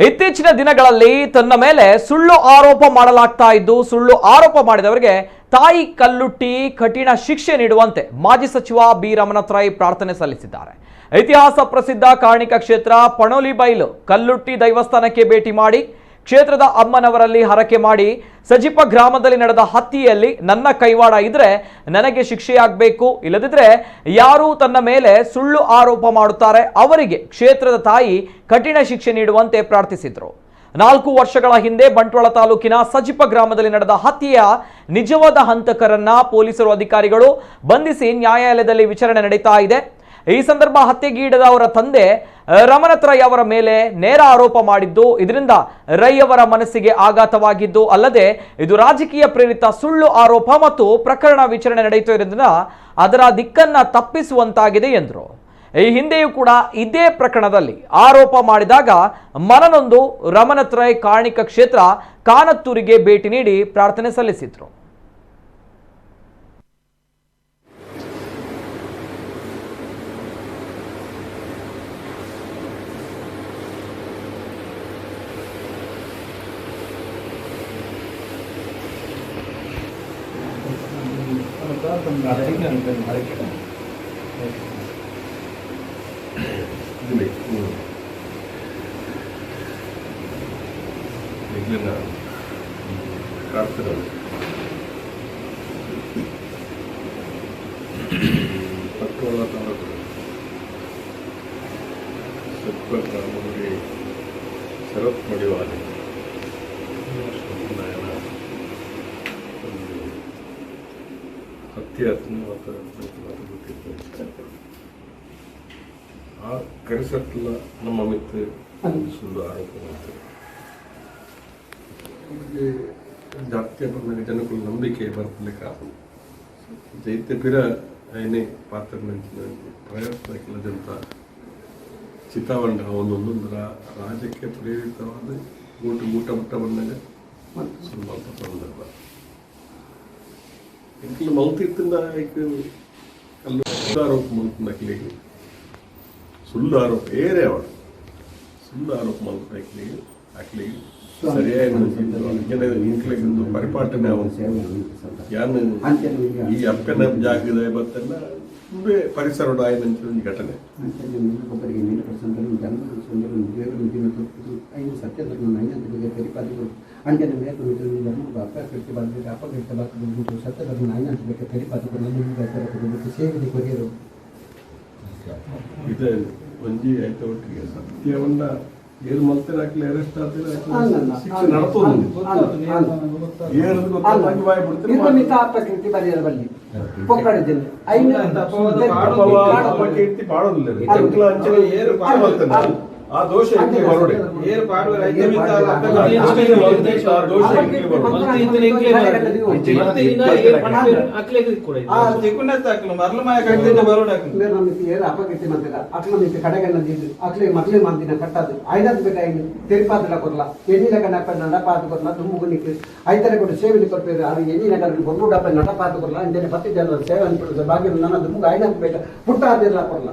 ಇತ್ತೀಚಿನ ದಿನಗಳಲ್ಲಿ ತನ್ನ ಮೇಲೆ ಸುಳ್ಳು ಆರೋಪ ಮಾಡಲಾಗ್ತಾ ಇದ್ದು ಸುಳ್ಳು ಆರೋಪ ಮಾಡಿದವರಿಗೆ ತಾಯಿ ಕಲ್ಲುಟ್ಟಿ ಕಠಿಣ ಶಿಕ್ಷೆ ನೀಡುವಂತೆ ಮಾಜಿ ಸಚಿವ ಬಿ ರಮಣತ್ರೈ ಪ್ರಾರ್ಥನೆ ಸಲ್ಲಿಸಿದ್ದಾರೆ. ಇತಿಹಾಸ ಪ್ರಸಿದ್ಧ ಕಾರ್ಣಿಕ ಕ್ಷೇತ್ರ ಪಣೋಲಿಬೈಲು ಕಲ್ಲುಟ್ಟಿ ದೈವಸ್ಥಾನಕ್ಕೆ ಭೇಟಿ ಮಾಡಿ ಕ್ಷೇತ್ರದ ಅಮ್ಮನವರಲ್ಲಿ ಹರಕೆ ಮಾಡಿ ಸಜಿಪ ಗ್ರಾಮದಲ್ಲಿ ನಡೆದ ಹತ್ಯೆಯಲ್ಲಿ ನನ್ನ ಕೈವಾಡ ಇದ್ರೆ ನನಗೆ ಶಿಕ್ಷೆಯಾಗಬೇಕು, ಇಲ್ಲದಿದ್ರೆ ಯಾರು ತನ್ನ ಮೇಲೆ ಸುಳ್ಳು ಆರೋಪ ಮಾಡುತ್ತಾರೆ ಅವರಿಗೆ ಕ್ಷೇತ್ರದ ತಾಯಿ ಕಠಿಣ ಶಿಕ್ಷೆ ನೀಡುವಂತೆ ಪ್ರಾರ್ಥಿಸಿದರು. 4 ವರ್ಷಗಳ ಹಿಂದೆ ಬಂಟ್ವಾಳ ತಾಲೂಕಿನ ಸಜಿಪ ಗ್ರಾಮದಲ್ಲಿ ನಡೆದ ಹತ್ಯೆಯ ನಿಜವಾದ ಹಂತಕರನ್ನ ಪೊಲೀಸರು ಅಧಿಕಾರಿಗಳು ಬಂಧಿಸಿ ನ್ಯಾಯಾಲಯದಲ್ಲಿ ವಿಚಾರಣೆ ನಡೀತಾ ಇದೆ. ಈ ಸಂದರ್ಭ ಹತ್ಯೆಗೀಡದ ಅವರ ತಂದೆ ರಮಣತ್ ರೈ ಅವರ ಮೇಲೆ ನೇರ ಆರೋಪ ಮಾಡಿದ್ದು, ಇದರಿಂದ ರೈ ಅವರ ಮನಸ್ಸಿಗೆ ಆಘಾತವಾಗಿದ್ದು ಅಲ್ಲದೆ ಇದು ರಾಜಕೀಯ ಪ್ರೇರಿತ ಸುಳ್ಳು ಆರೋಪ ಮತ್ತು ಪ್ರಕರಣ ವಿಚಾರಣೆ ನಡೆಯುತ್ತಿರುವುದರಿಂದ ಅದರ ದಿಕ್ಕನ್ನ ತಪ್ಪಿಸುವಂತಾಗಿದೆ ಎಂದರು. ಈ ಹಿಂದೆಯೂ ಕೂಡ ಇದೇ ಪ್ರಕರಣದಲ್ಲಿ ಆರೋಪ ಮಾಡಿದಾಗ ಮನನೊಂದು ರಮಣತ್ ರೈ ಕಾರ್ಣಿಕ ಕ್ಷೇತ್ರ ಕಾನತ್ತೂರಿಗೆ ಭೇಟಿ ನೀಡಿ ಪ್ರಾರ್ಥನೆ ಸಲ್ಲಿಸಿದ್ರು. ಪಟ್ಟೋಳ ತಾಲೂಕು ಸತ್ವ ಗ್ರಾಮದಲ್ಲಿ ಶರತ್ ಮಡಿವಾಳ ಹತ್ಯೆ ಆ ಕರೆಸಟ್ಲ ನಮ್ಮ ಮಿತ್ರ ಸುಳ್ಳು ಆರೋಪ ಮಾಡ್ತಾರೆ. ಜಾತ್ಯ ಬಂದಾಗ ಜನಕ್ಕೂ ನಂಬಿಕೆ ಬರ್ತಲಿಕ್ಕ ಜೈತ್ಯ ಪಿರ ಐನೇ ಪಾತ್ರ ಪ್ರಯತ್ನ ಕೆಲದಂತ ಚಿತಾವಂಡ ಒಂದೊಂದು ರಾಜ್ಯಕ್ಕೆ ಪ್ರೇರಿತವಾದ ಊಟ ಮುಟ್ಟ ಬಂದಾಗ ಸುಳ್ಳು ಸಂದರ್ಭ ಇದಕ್ಕೆ ಮಲ್ತಿತ್ತಿಂದ ಆರೋಪ ಮಲ್ತಿಂದ ಸುಳ್ಳು ಆರೋಪ ಏರೇ ಅವಳು ಸುಳ್ಳು ಆರೋಪ ಮಲ್ತಿಂದ ಹಾಕ್ಲಿಗೆ ಸರಿಯಾಗಿ ಇಂಕ್ಲಿಂದು ಪರಿಪಾಟನೆ ಯಾನು ಈ ಅಪ್ಪನ ಜಾಗದ ಬತ್ತನ್ನ ಪರಿಸರ ಆಯ್ದಂತ ಘಟನೆ ಅಂಜನ ಬೇಕು ಅಪಕೃತ್ಯ ಬಂದರೆ ಅಪಕೃತ್ಯ ಬರ್ತದೆ ಸತ್ಯಧರ್ಮ ಆಯ್ನಬೇಕು ತಡಿಪಾತು ಸೇವೆ ಕೊರಿಯರು ಇದು ಒಂಜಿ ಆಯ್ತ ಒಟ್ಟಿಗೆ ಸತ್ಯವನ್ನ ಏನು ಮಲ್ತೇನೆ ಹಾಕ್ಲಿ ಅರೆಸ್ಟ್ ಆಗ್ತದೆ ಶಿಕ್ಷೆ ಅಪಕೃತಿ ಬರೆಯರ ಬಲ್ಲಿ ಪೊಕ್ಕಡಿದ್ದೇನೆ ಆ ದೋಷ ಬರೋಡೆ ಅಪಕೃತಿ ಮಂದಿರ ಅಕ್ಲ ಮಿತಿ ಕಡೆಗನ್ನದಿದ್ದು ಅಕ್ಲೆ ಮಕ್ಳೆ ಮಂದಿನ ಕಟ್ಟದು ಐನದ್ ಬೇಕಾಗಿ ತೆರಿಪಾದಲ ಕೊರಲ ಎಣ್ಣಿನ ಕಣ್ಣ ನಡಪಾತು ಕೊರಲ ದುಮ್ಮುಗುನಿಕ್ಕೆ ಐತರ ಕೊಟ್ಟು ಸೇವೆನಿ ಕೊಡ್ತಾರೆ ಅದು ಎಣ್ಣಿನ ಕಣ್ಣ ಬೊಂಬು ಡಪ್ಪ ನಡಪಾತು ಕೊರಲ ಇಂದೇನೆ 10 ಜನರ ಸೇವೆ ಅನ್ಬಿಡುತ್ತೆ ಭಾಗ್ಯ ನನ್ನ ದುಮ್ಮುಗ ಐನದ್ ಬೇಕಾ ಪುಟ್ಟ ಆದಿರಲ್ಲ ಕೊರಲ